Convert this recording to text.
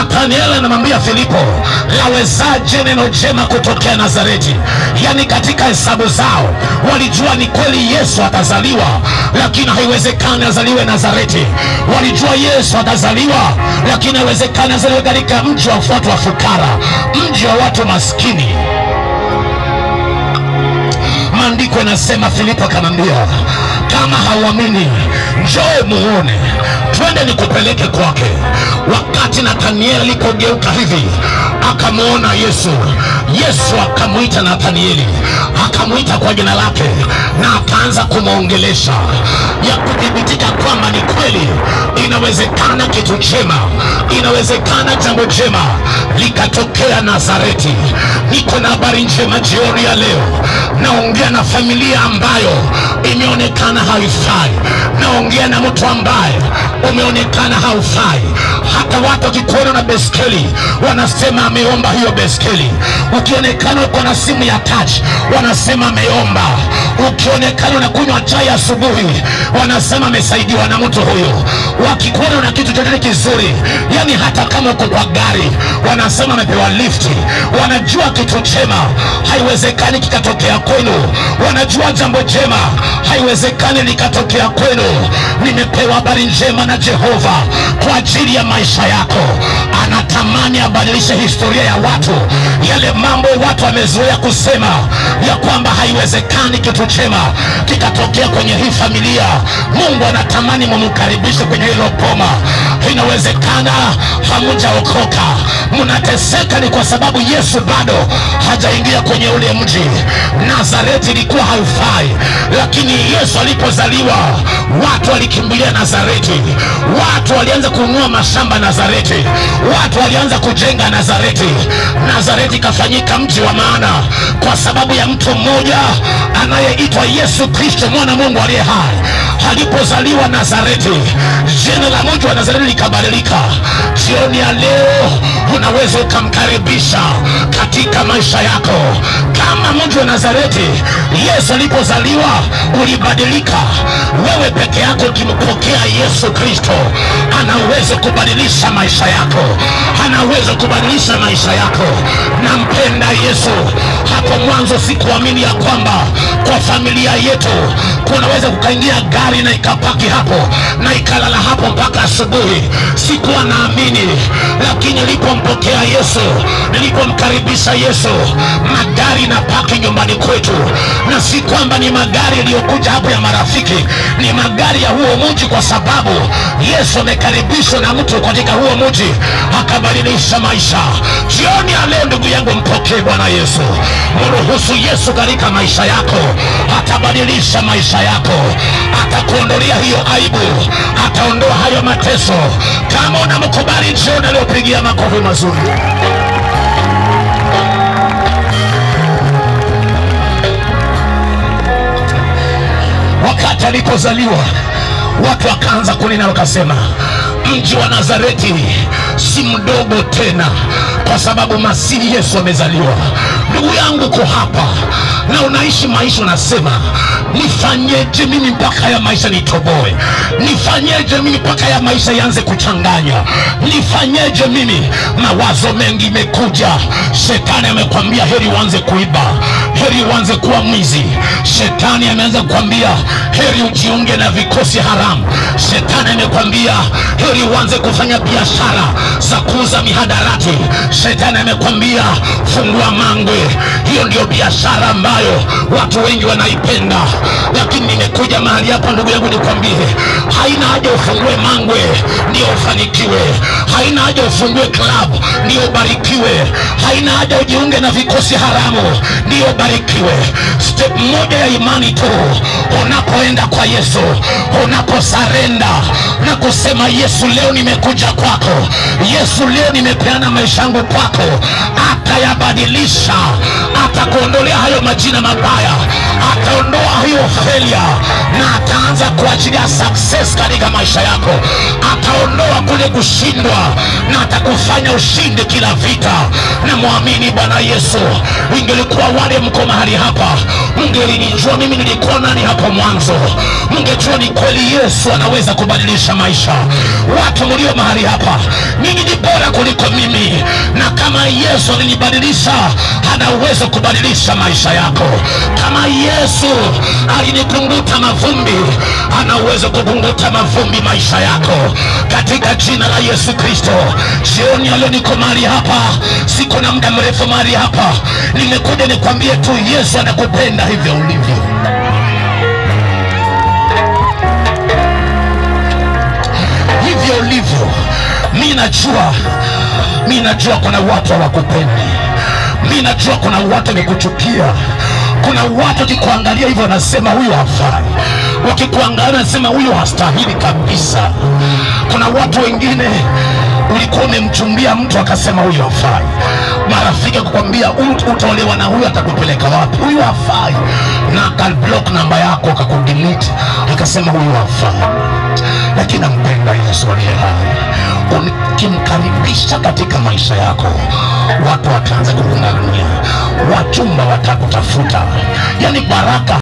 Nathanieli anamwambia Filipo, lawezaje neno jema kutokea Nazareti? Yani katika hesabu zao walijua ni kweli Yesu atazaliwa, lakini haiwezekani azaliwe Nazareti. Walijua Yesu atazaliwa, lakini haiwezekani azaliwe katika mji wa watu wa fukara, mji wa watu maskini. Maandiko yanasema Filipo akamwambia, kama hauamini njoo muone, twende nikupeleke kwake. Wakati Nathanieli alipogeuka hivi akamuona Yesu, Yesu akamuita Nathanieli, akamuita kwa jina lake na akaanza kumuongelesha, ya kudhibitika kwamba ni kweli inawezekana kitu chema, inawezekana jambo jema likatokea Nazareti. Niko na habari njema jioni ya leo. Naongea na familia ambayo imeonekana haifai. Naongea na mtu ambaye umeonekana haufai. Hata watu wakikuona na beskeli wanasema ameomba hiyo beskeli. Ukionekana uko na simu ya touch wanasema ameomba. Ukionekana unakunywa chai asubuhi wanasema amesaidiwa na mtu huyo. Wakikuona na kitu chochote kizuri, yani hata kama uko kwa gari wanasema amepewa lift. Wanajua kitu chema haiwezekani kikatokea kwenu. Wanajua jambo jema haiwezekani likatokea kwenu. Nimepewa habari njema na Jehova kwa ajili ya maisha yako. Anatamani abadilishe historia ya watu. Yale mambo watu wamezoea kusema ya kwamba haiwezekani kitu chema kikatokea kwenye hii familia, Mungu anatamani mumkaribishe kwenye hilo boma. Inawezekana hamujaokoka, mnateseka ni kwa sababu Yesu bado hajaingia kwenye ule mji. Nazareti ilikuwa haifai, lakini Yesu alipozaliwa watu walikimbilia Nazareti. Watu walianza kununua mashamba Nazareti. Watu walianza kujenga Nazareti. Nazareti kafanyika mji wa maana kwa sababu ya mtu mmoja anayeitwa Yesu Kristo, mwana Mungu aliye hai. Alipozaliwa Nazareti, jina la mji wa Nazareti likabadilika. Jioni ya leo unaweza ukamkaribisha katika maisha yako. Kama mji wa Nazareti Yesu alipozaliwa ulibadilika, wewe peke yako ukimpokea Yesu Kristo anaweza kubadilisha maisha yako. Anaweza kubadilisha maisha yako. Nampenda Yesu. Hapo mwanzo sikuamini ya kwamba kwa familia yetu kunaweza kukaingia gari na ikapaki hapo na ikalala hapo mpaka asubuhi. Sikuwa naamini, lakini nilipompokea Yesu, nilipomkaribisha Yesu, magari na paki nyumbani kwetu. Na si kwamba ni magari yaliyokuja hapo ya marafiki, ni magari ya huo mji, kwa sababu Yesu amekaribishwa na mtu katika huo mji akabadilisha maisha. Jioni ya leo ndugu yangu, mpokee Bwana Yesu. Mruhusu Yesu katika maisha yako, atabadilisha maisha yako. Atakuondolea hiyo aibu, ataondoa hayo mateso. Kama unamkubali jioni aliyopigia makofi mazuri. Wakati alipozaliwa watu wakaanza kunena wakasema, mji wa Nazareti si mdogo tena, kwa sababu Masihi Yesu amezaliwa. Ndugu yangu, uko hapa na unaishi maisha, unasema nifanyeje mimi mpaka ya maisha nitoboe? Nifanyeje mimi mpaka ya maisha yanze kuchanganya? Nifanyeje mimi? Mawazo mengi mekuja. Shetani amekwambia heri uanze kuiba, heri uanze kuwa mwizi. Shetani ameanza kukwambia heri ujiunge na vikosi haramu. Shetani amekwambia heri uanze kufanya biashara za kuuza mihadarati. Shetani amekwambia fungua mangwe. Hiyo ndio biashara ambayo watu wengi wanaipenda. Lakini nimekuja mahali hapa ndugu yangu nikwambie, haina haja ufungue mangwe ndio ufanikiwe. Haina haja ufungue club ndio ubarikiwe. Haina haja ujiunge na vikosi haramu ndio ubarikiwe. Step moja ya imani tu, unapoenda kwa Yesu, unaposarenda na kusema Yesu, leo nimekuja kwako. Yesu, leo nimepeana maisha yangu kwako. Atayabadilisha, atakuondolea hayo majina mabaya, ataondoa hiyo failure, na ataanza kuachilia success katika maisha yako. Ataondoa kule kushindwa na atakufanya ushinde kila vita. Na muamini Bwana Yesu. Ingelikuwa wale mko mahali hapa, mngelinijua mimi nilikuwa nani hapo mwanzo, mngejua ni kweli Yesu anaweza kubadilisha maisha. Watu mlio mahali hapa, ninyi ni bora kuliko mimi. Yesu alinibadilisha, ana uwezo kubadilisha maisha yako. Kama Yesu alinikunguta mavumbi, ana uwezo kukunguta mavumbi maisha yako katika jina la Yesu Kristo. Jioni leo niko mahali hapa, siko na muda mrefu mahali hapa, nimekuja nikwambie tu Yesu anakupenda hivyo ulivyo. Hivyo ulivyo. Mimi najua kuna watu hawakupendi. Mimi najua kuna watu wamekuchukia. Kuna watu wakikuangalia hivyo wanasema huyu hafai. Wakikuangalia wanasema huyu hastahili kabisa. Kuna watu wengine ulikuwa umemchumbia mtu akasema huyu hafai. Marafiki kukwambia utaolewa na huyu, atakupeleka wapi? Huyu hafai. Na akablock namba yako, akakudelete, akasema huyu hafai. Lakini nampenda Yesu aliye hai. Ukimkaribisha katika maisha yako, watu wataanza kukung'ang'ania, wachumba watakutafuta. Yani baraka